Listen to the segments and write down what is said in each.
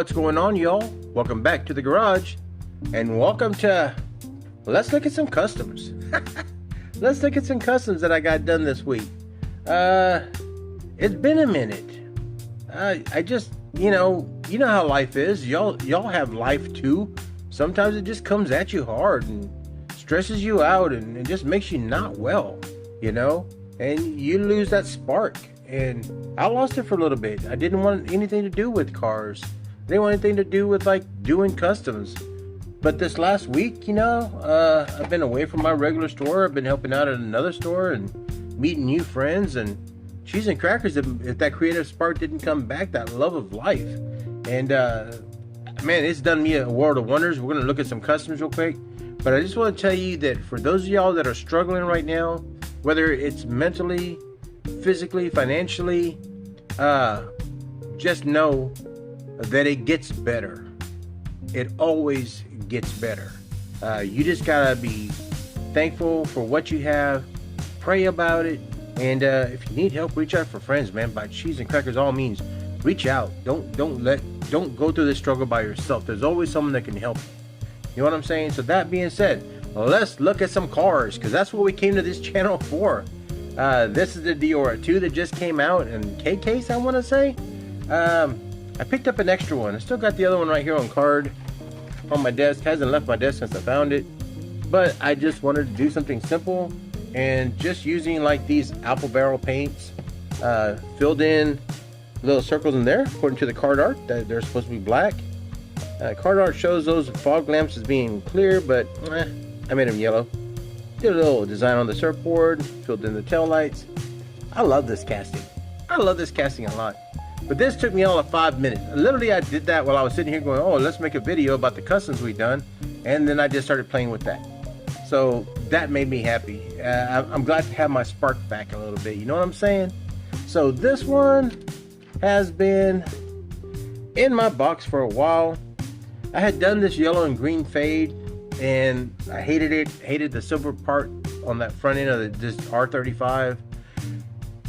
What's going on, y'all? Welcome back to the garage, and welcome to let's look at some customs. Let's look at some customs that I got done this week. It's been a minute. I just, you know how life is. Y'all have life too. Sometimes it just comes at you hard and stresses you out, and it just makes you not well, and you lose that spark. And I lost it for a little bit. I didn't want anything to do with cars. I didn't want anything to do with doing customs. But this last week, I've been away from my regular store. I've been helping out at another store and meeting new friends. And cheese and crackers, if that creative spark didn't come back, that love of life. And man, it's done me a world of wonders. We're going to look at some customs real quick. But I just want to tell you that for those of y'all that are struggling right now, whether it's mentally, physically, financially, just know that it gets better. It always gets better. You just gotta be thankful for what you have, pray about it, and if you need help, reach out for friends, man. By cheese and crackers, all means, reach out. Don't go through this struggle by yourself. There's always someone that can help you. You know what I'm saying? So that being said, let's look at some cars, because that's what we came to this channel for. This is the Deora 2 that just came out in K-Case, I want to say. I picked up an extra one. I still got the other one right here on card on my desk. Hasn't left my desk since I found it. But I just wanted to do something simple, and just using these apple barrel paints, filled in little circles in there according to the card art that they're supposed to be black. Card art shows those fog lamps as being clear, but I made them yellow. Did a little design on the surfboard, filled in the tail lights. I love this casting. I love this casting a lot. But this took me all of 5 minutes. Literally, I did that while I was sitting here going, oh, let's make a video about the customs we done. And then I just started playing with that. So that made me happy. I'm glad to have my spark back a little bit. You know what I'm saying? So this one has been in my box for a while. I had done this yellow and green fade, and I hated it. Hated the silver part on that front end of this R35.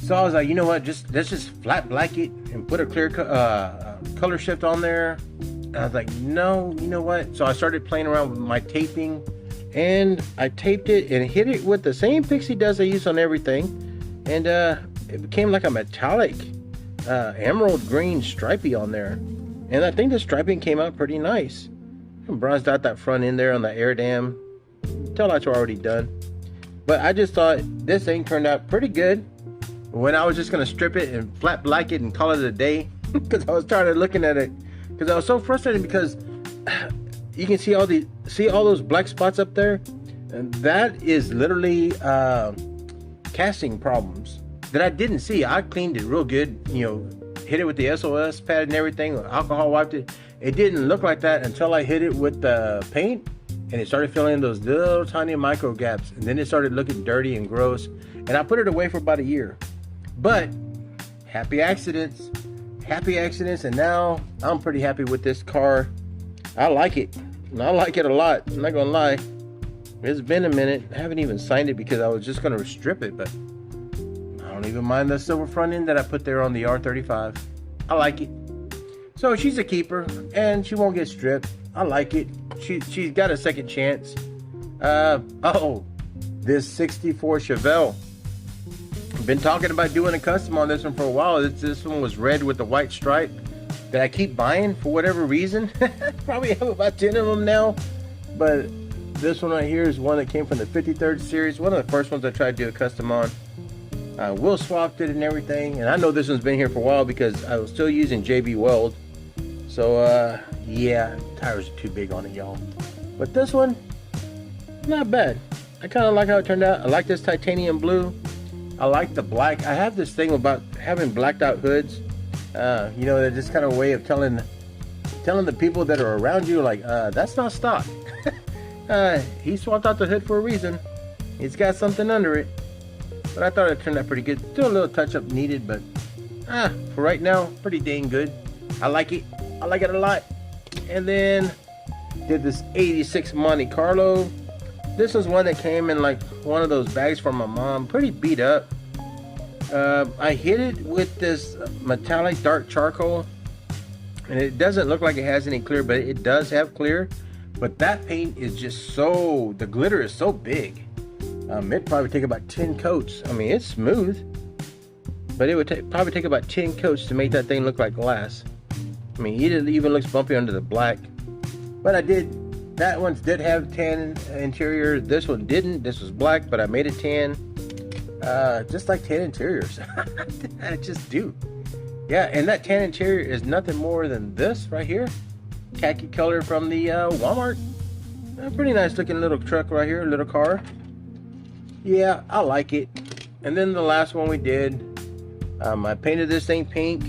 So I was like, you know what? Let's just flat black it and put a clear color shift on there. And I was like, no, you know what? So I started playing around with my taping, and I taped it and hit it with the same pixie dust I use on everything, and it became like a metallic emerald green stripey on there. And I think the striping came out pretty nice. I bronzed out that front end there on the air dam. Tail lights were already done. But I just thought this thing turned out pretty good when I was just going to strip it and flat black it and call it a day. Because I was tired of looking at it. Because I was so frustrated, because you can see all those black spots up there. And that is literally casting problems that I didn't see. I cleaned it real good, hit it with the SOS pad and everything, alcohol wiped it. It didn't look like that until I hit it with the paint, and it started filling in those little tiny micro gaps, and then it started looking dirty and gross, and I put it away for about a year. But happy accidents, and now I'm pretty happy with this car. I like it, and I like it a lot. I'm not gonna lie. It's been a minute. I haven't even signed it because I was just gonna strip it, but I don't even mind the silver front end that I put there on the R35. I like it. So she's a keeper, and she won't get stripped. I like it. She's got a second chance. This 64 Chevelle. I've been talking about doing a custom on this one for a while. This one was red with the white stripe that I keep buying for whatever reason. Probably have about 10 of them now. But this one right here is one that came from the 53rd series. One of the first ones I tried to do a custom on. Will swapped it and everything. And I know this one's been here for a while because I was still using JB Weld. So, yeah, tires are too big on it, y'all. But this one, not bad. I kind of like how it turned out. I like this titanium blue. I like the black. I have this thing about having blacked out hoods. They're just kind of a way of telling the people that are around you, that's not stock. He swapped out the hood for a reason. It's got something under it. But I thought it turned out pretty good. Still a little touch-up needed, but for right now, pretty dang good. I like it. I like it a lot. And then did this 86 Monte Carlo. This was one that came in one of those bags from my mom. Pretty beat up. I hit it with this metallic dark charcoal. And it doesn't look like it has any clear, but it does have clear. But that paint is just so, the glitter is so big. It'd probably take about 10 coats. I mean, it's smooth, but it would probably take about 10 coats to make that thing look like glass. I mean, it even looks bumpy under the black. But that one did have tan interior. This one didn't. This was black, but I made it tan. Just like tan interiors. I just do. Yeah, and that tan interior is nothing more than this right here. Khaki color from the Walmart. A pretty nice looking little truck right here, little car. Yeah, I like it. And then the last one we did, I painted this thing pink.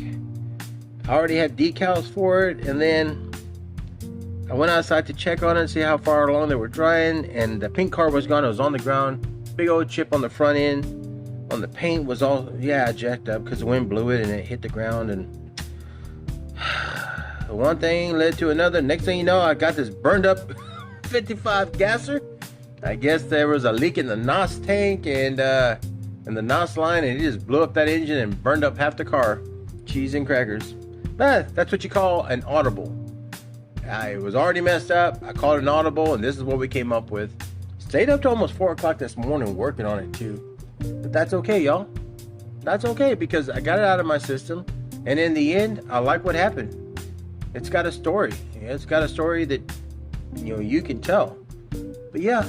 I already had decals for it, and then I went outside to check on it and see how far along they were drying, and the pink car was gone. It was on the ground. Big old chip on the front end. On the paint was all, yeah, jacked up because the wind blew it and it hit the ground, and one thing led to another. Next thing you know, I got this burned up 55 gasser. I guess there was a leak in the NOS tank and the NOS line, and it just blew up that engine and burned up half the car. Cheese and crackers. That's what you call an audible. It was already messed up. I called it an audible, and this is what we came up with. Stayed up to almost 4 o'clock this morning working on it too. But that's okay, y'all. That's okay, because I got it out of my system, and in the end, I like what happened. It's got a story. It's got a story that you can tell. But yeah,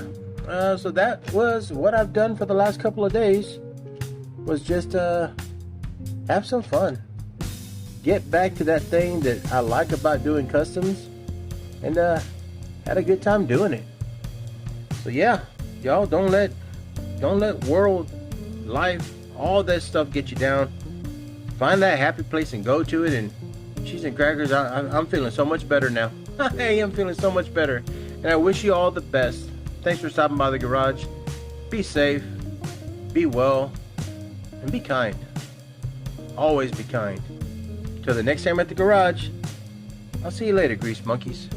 so that was what I've done for the last couple of days. Was just have some fun. Get back to that thing that I like about doing customs, and had a good time doing it. So yeah, y'all, don't let world, life, all that stuff get you down. Find that happy place and go to it. And cheese and crackers, I'm feeling so much better now. I am feeling so much better, and I wish you all the best. Thanks for stopping by the garage. Be safe, be well, and be kind. Always be kind. Till the next time at the garage, I'll see you later, grease monkeys.